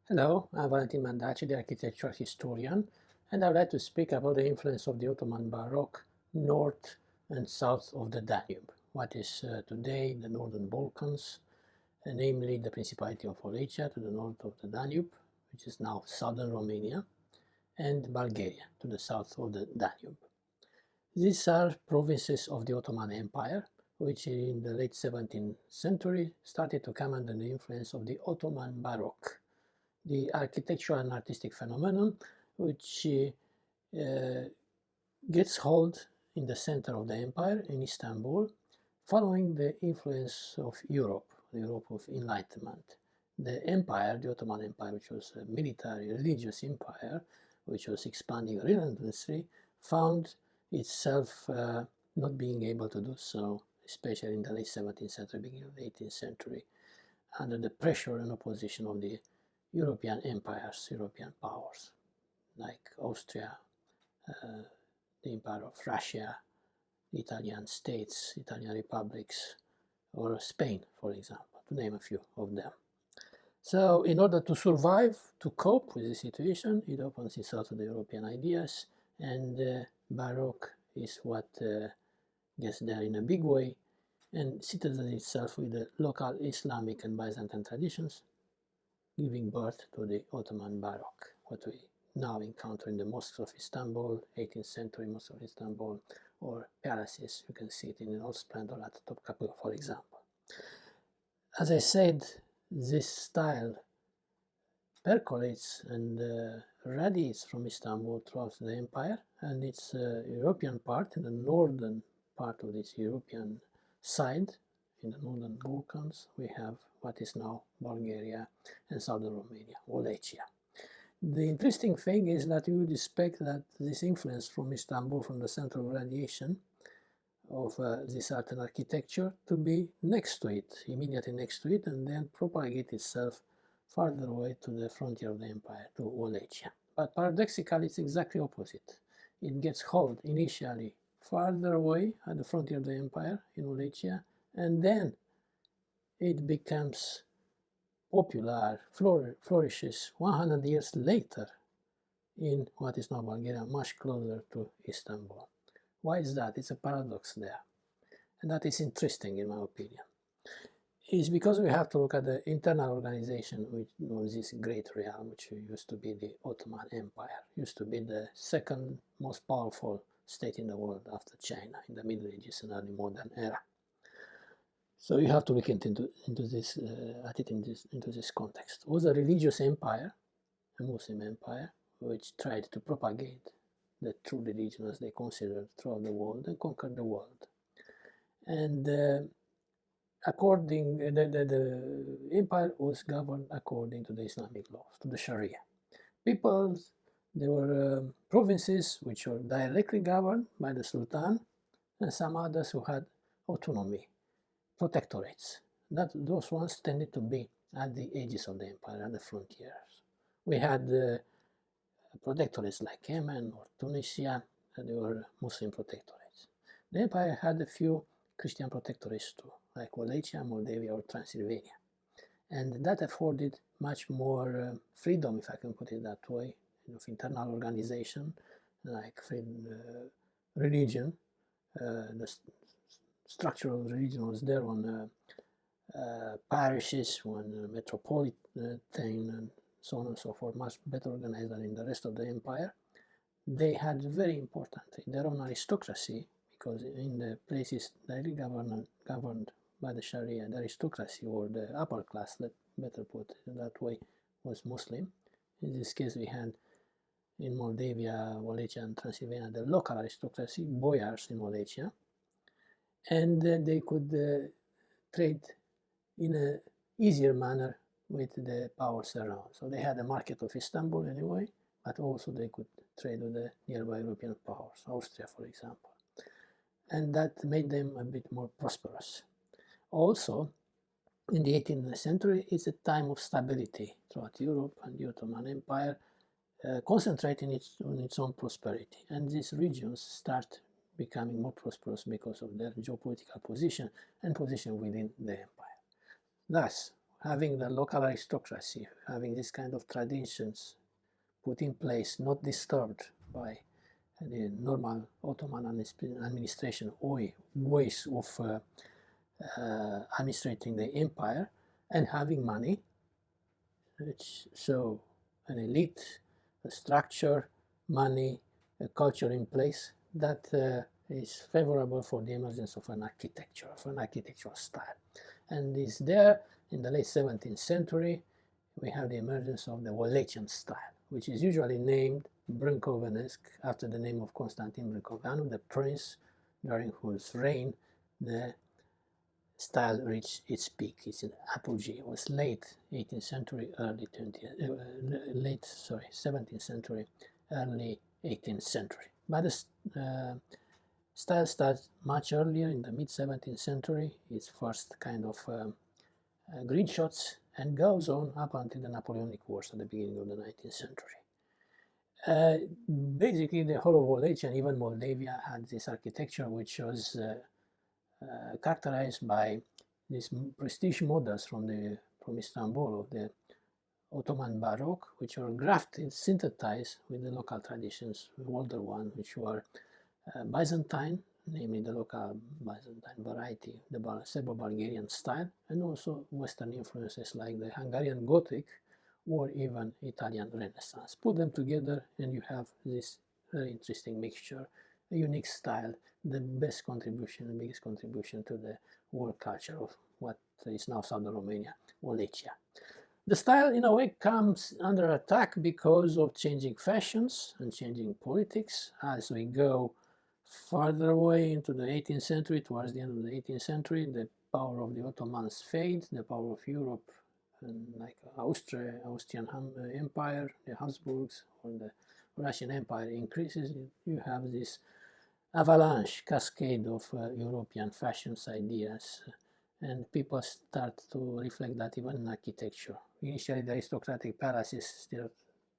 Hello, I'm Valentin Mandaci, the architectural historian, and I would like to speak about the influence of the Ottoman Baroque north and south of the Danube, what is today the Northern Balkans, namely the Principality of Wallachia to the north of the Danube, which is now southern Romania, and Bulgaria to the south of the Danube. These are provinces of the Ottoman Empire, which in the late 17th century started to come under the influence of the Ottoman Baroque, the architectural and artistic phenomenon which gets hold in the center of the empire in Istanbul, following the influence of Europe, the Europe of Enlightenment. The empire, the Ottoman Empire, which was a military, religious empire, which was expanding relentlessly, found itself not being able to do so, especially in the late 17th century, beginning of the 18th century, under the pressure and opposition of the European empires, European powers, like Austria, the Empire of Russia, Italian states, Italian republics, or Spain, for example, to name a few of them. So in order to survive, to cope with the situation, it opens itself to the European ideas, and Baroque is what gets there in a big way and citizens itself with the local Islamic and Byzantine traditions, giving birth to the Ottoman Baroque, what we now encounter in the mosques of Istanbul, 18th century mosques of Istanbul, or palaces. You can see it in all splendor at Topkapı, for example. As I said, this style percolates and radiates from Istanbul throughout the empire, and its European part, in the northern part of this European side, in the northern Balkans, we have what is now Bulgaria and southern Romania, Wallachia. The interesting thing is that you would expect that this influence from Istanbul, from the center of radiation of this art and architecture, to be next to it, immediately next to it, and then propagate itself farther away to the frontier of the empire, to Wallachia. But paradoxically, it's exactly opposite. It gets hold initially farther away at the frontier of the empire in Wallachia, and then it becomes popular, flourishes 100 years later in what is now Bulgaria, much closer to Istanbul. Why is that? It's a paradox there. And that is interesting in my opinion. It's because we have to look at the internal organization of this great realm, which used to be the Ottoman Empire, used to be the second most powerful state in the world after China in the Middle Ages and early modern era. So you have to look into this, into this context. It was a religious empire, a Muslim empire, which tried to propagate the true religion as they considered throughout the world and conquer the world. And the empire was governed according to the Islamic laws, to the Sharia. There were provinces which were directly governed by the Sultan, and some others who had autonomy, protectorates. Those ones tended to be at the edges of the empire, at the frontiers. We had protectorates like Yemen or Tunisia, and they were Muslim protectorates. The empire had a few Christian protectorates too, like Wallachia, Moldavia, or Transylvania. And that afforded much more freedom, if I can put it that way, of internal organization, like religion. The structure of religion was there on parishes, on metropolitan, and so on and so forth, much better organized than in the rest of the empire. They had very importantly their own aristocracy, because in the places directly governed by the Sharia, the aristocracy, or the upper class, let better put it that way, was Muslim. In this case, we had in Moldavia, Wallachia, and Transylvania the local aristocracy, boyars in Wallachia, and they could trade in an easier manner with the powers around. So they had a market of Istanbul anyway, but also they could trade with the nearby European powers, Austria, for example. And that made them a bit more prosperous. Also, in the 18th century, it's a time of stability throughout Europe, and the Ottoman Empire concentrating on its own prosperity. And these regions start becoming more prosperous because of their geopolitical position and position within the empire. Thus, having the local aristocracy, having this kind of traditions put in place, not disturbed by the normal Ottoman administration ways of administrating the empire, and having money, so an elite, a structure, money, a culture in place that is favorable for the emergence of an architecture, of an architectural style. And is there in the late 17th century. We have the emergence of the Wallachian style, which is usually named Brâncovenesque after the name of Constantin Brâncoveanu, the prince during whose reign the style reached its peak, its apogee. It was late 18th century, early 17th century, early 18th century. But the style starts much earlier, in the mid 17th century. Its first kind of green shots, and goes on up until the Napoleonic Wars at the beginning of the 19th century. Basically, the whole of Wallachia and even Moldavia had this architecture, which was characterized by these prestige models from Istanbul of the Ottoman Baroque, which were grafted, synthesized with the local traditions, the older ones, which were Byzantine, namely the local Byzantine variety, the Serbo-Bulgarian style, and also Western influences like the Hungarian Gothic or even Italian Renaissance. Put them together and you have this very interesting mixture, a unique style, the best contribution, the biggest contribution to the world culture of what is now southern Romania, Wallachia. The style, in a way, comes under attack because of changing fashions and changing politics. As we go further away into the 18th century, towards the end of the 18th century, the power of the Ottomans fades, the power of Europe, and like Austrian Empire, the Habsburgs, or the Russian Empire increases. You have this avalanche, cascade of European fashions ideas, and people start to reflect that even in architecture. Initially, the aristocratic palaces still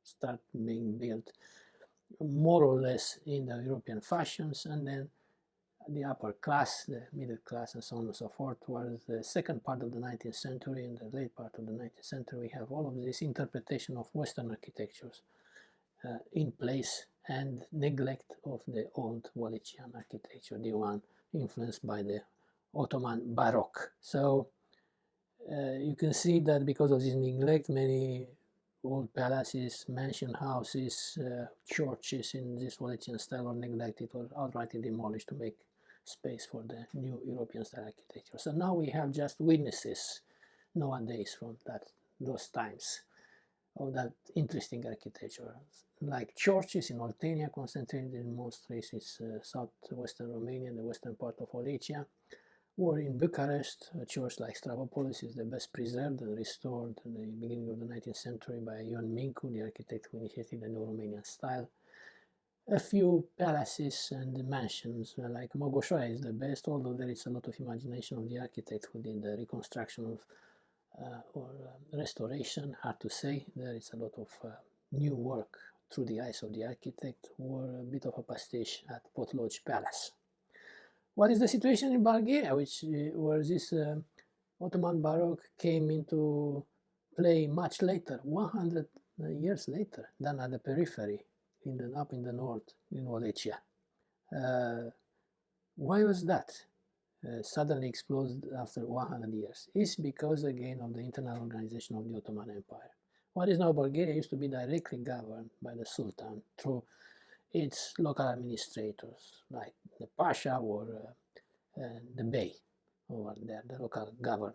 start being built more or less in the European fashions, and then the upper class, the middle class, and so on and so forth. Towards the second part of the 19th century and the late part of the 19th century, we have all of this interpretation of Western architectures in place, and neglect of the old Wallachian architecture, the one influenced by the Ottoman Baroque. So you can see that because of this neglect, many old palaces, mansion houses, churches in this Wallachian style were neglected or outrightly demolished to make space for the new European style architecture. So now we have just witnesses nowadays from those times of that interesting architecture, like churches in Oltenia, concentrated in most places, southwestern Romania and the western part of Wallachia, or in Bucharest, a church like Stavropolis is the best preserved and restored in the beginning of the 19th century by Ion Mincu, the architect who initiated the new Romanian style. A few palaces and mansions like Mogoșoaia is the best, although there is a lot of imagination of the architect who did the reconstruction of or restoration, hard to say. There is a lot of new work through the eyes of the architect, or a bit of a pastiche at Potlogi Palace. What is the situation in Bulgaria, where this Ottoman Baroque came into play much later, 100 years later, than at the periphery, up in the north, in Wallachia? Why was that? Suddenly exploded after 100 years. It's because, again, of the internal organization of the Ottoman Empire. What is now Bulgaria used to be directly governed by the Sultan through its local administrators, like the Pasha or the Bey over there, the local governor.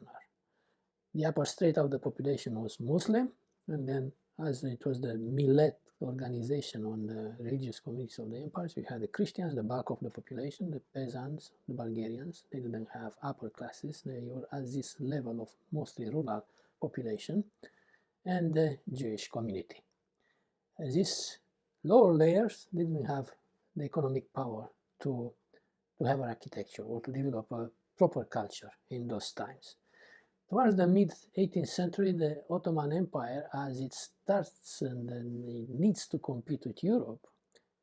The upper strata of the population was Muslim, and then as it was the millet organization on the religious communities of the empires, we had the Christians, the bulk of the population, the peasants, the Bulgarians. They didn't have upper classes, they were at this level of mostly rural population, and the Jewish community. These lower layers didn't have the economic power to have an architecture or to develop a proper culture in those times. Towards the mid-18th century, the Ottoman Empire, as it starts and then it needs to compete with Europe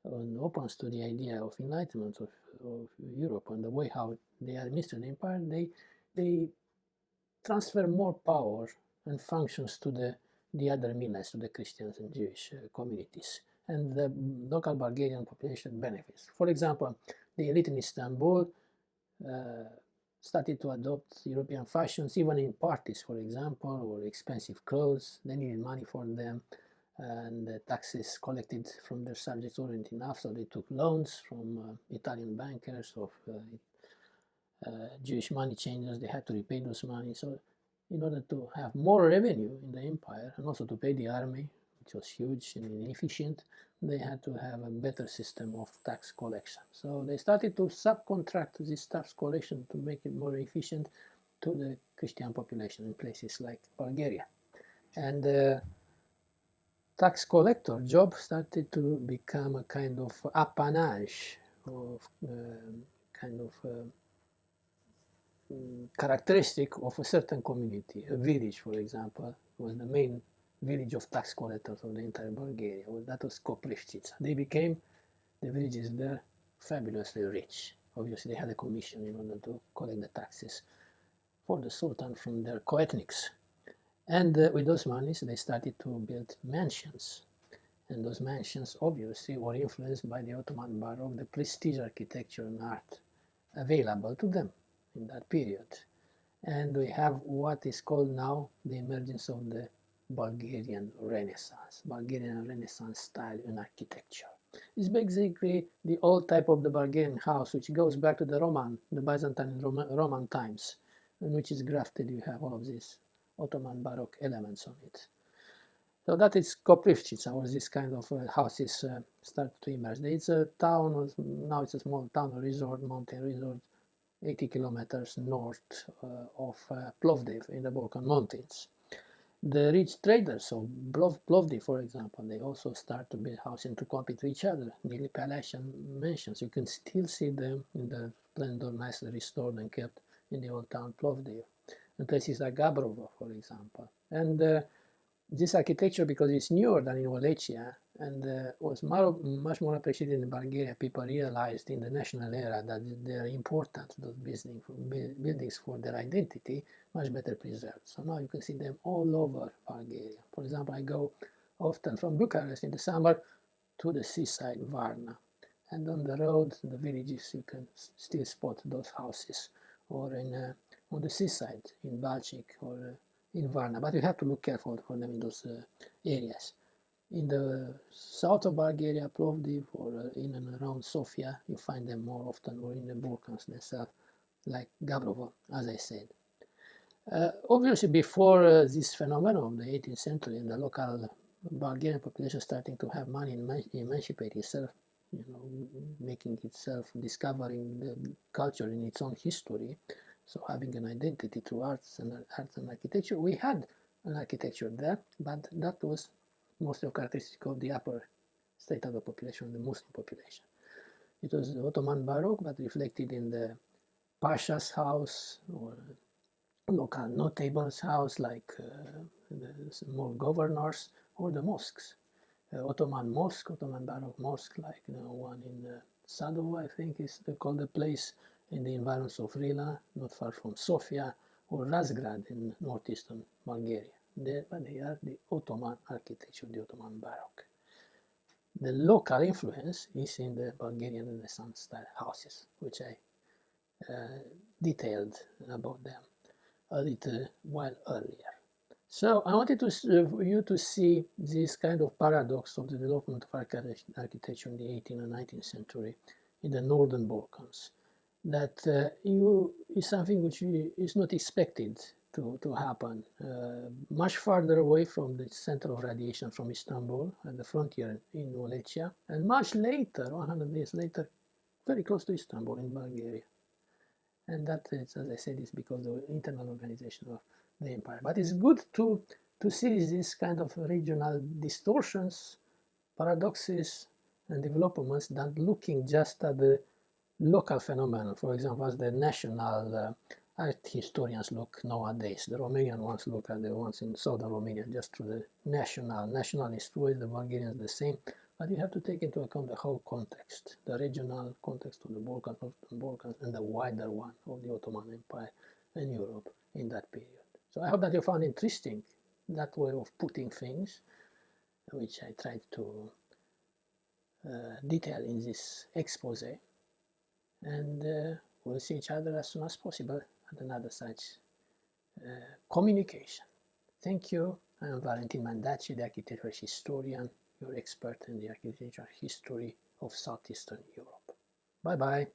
and opens to the idea of enlightenment of Europe and the way how they administer the empire, they transfer more power and functions to the other millets, to the Christians and Jewish communities. And the local Bulgarian population benefits. For example, the elite in Istanbul started to adopt European fashions, even in parties, for example, or expensive clothes. They needed money for them, and the taxes collected from their subjects weren't enough, so they took loans from Italian bankers, of Jewish money changers. They had to repay those money. So in order to have more revenue in the empire, and also to pay the army, which was huge and inefficient, they had to have a better system of tax collection. So they started to subcontract this tax collection to make it more efficient to the Christian population in places like Bulgaria. And the tax collector job started to become a kind of appanage of characteristic of a certain community. A village, for example, was the main village of tax collectors of the entire Bulgaria. That was Koprivčica. They became, the villages there, fabulously rich. Obviously, they had a commission in order to collect the taxes for the Sultan from their co-ethnics. And with those monies, they started to build mansions. And those mansions, obviously, were influenced by the Ottoman Baroque, the prestige architecture and art available to them in that period. And we have what is called now the emergence of the Bulgarian Renaissance, Bulgarian Renaissance style in architecture. It's basically the old type of the Bulgarian house, which goes back to the Byzantine and Roman times, in which is grafted. You have all of these Ottoman Baroque elements on it. So that is Koprivčica, where this kind of houses start to emerge. It's a town, now it's a small town, a resort, mountain resort, 80 kilometers north of Plovdiv in the Balkan Mountains. The rich traders of Plovdiv, for example, they also start to build houses to compete with each other, nearly palatial mansions. You can still see them in the splendor, nicely restored and kept in the old town Plovdiv. And places like Gabrovo, for example. And this architecture, because it's newer than in Wallachia and was much more appreciated in Bulgaria, people realized in the national era that they are important, those buildings for their identity, much better preserved. So now you can see them all over Bulgaria. For example, I go often from Bucharest in the summer to the seaside Varna. And on the road, the villages, you can still spot those houses. Or on the seaside in Balchik or in Varna, but you have to look careful for them in those areas. In the south of Bulgaria, Plovdiv, or in and around Sofia, you find them more often, or in the Balkans themselves, like Gabrovo, as I said. Obviously, before this phenomenon of the 18th century and the local Bulgarian population starting to have money and emancipate itself, making itself, discovering the culture in its own history, so having an identity through arts and architecture. We had an architecture there, but that was mostly characteristic of the upper state of the population, the Muslim population. It was the Ottoman Baroque, but reflected in the Pasha's house or local notables' house, like the small governors, or the mosques. Ottoman mosque, Ottoman Baroque mosque, like one in Sadov, I think is called the place, in the environs of Rila, not far from Sofia, or Razgrad in northeastern Bulgaria. But they are the Ottoman architecture, the Ottoman Baroque. The local influence is in the Bulgarian Renaissance style houses, which I detailed about them a little while earlier. So I wanted you to see this kind of paradox of the development of architecture in the 18th and 19th century in the northern Balkans. That is something which is not expected to happen. Much farther away from the center of radiation from Istanbul and the frontier in Wallachia, and much later, 100 years later, very close to Istanbul in Bulgaria. And that is, as I said, is because of the internal organization of the empire. But it's good to see this kind of regional distortions, paradoxes, and developments than looking just at the local phenomenon, for example, as the national art historians look nowadays. The Romanian ones look at the ones in southern Romania just through the nationalist way, the Bulgarians the same, but you have to take into account the whole context, the regional context of the Balkans, and the wider one of the Ottoman Empire and Europe in that period. So I hope that you found interesting that way of putting things, which I tried to detail in this expose. And we'll see each other as soon as possible at another such communication. Thank you. I am Valentin Mandacci, the architectural historian, your expert in the architectural history of Southeastern Europe. Bye-bye.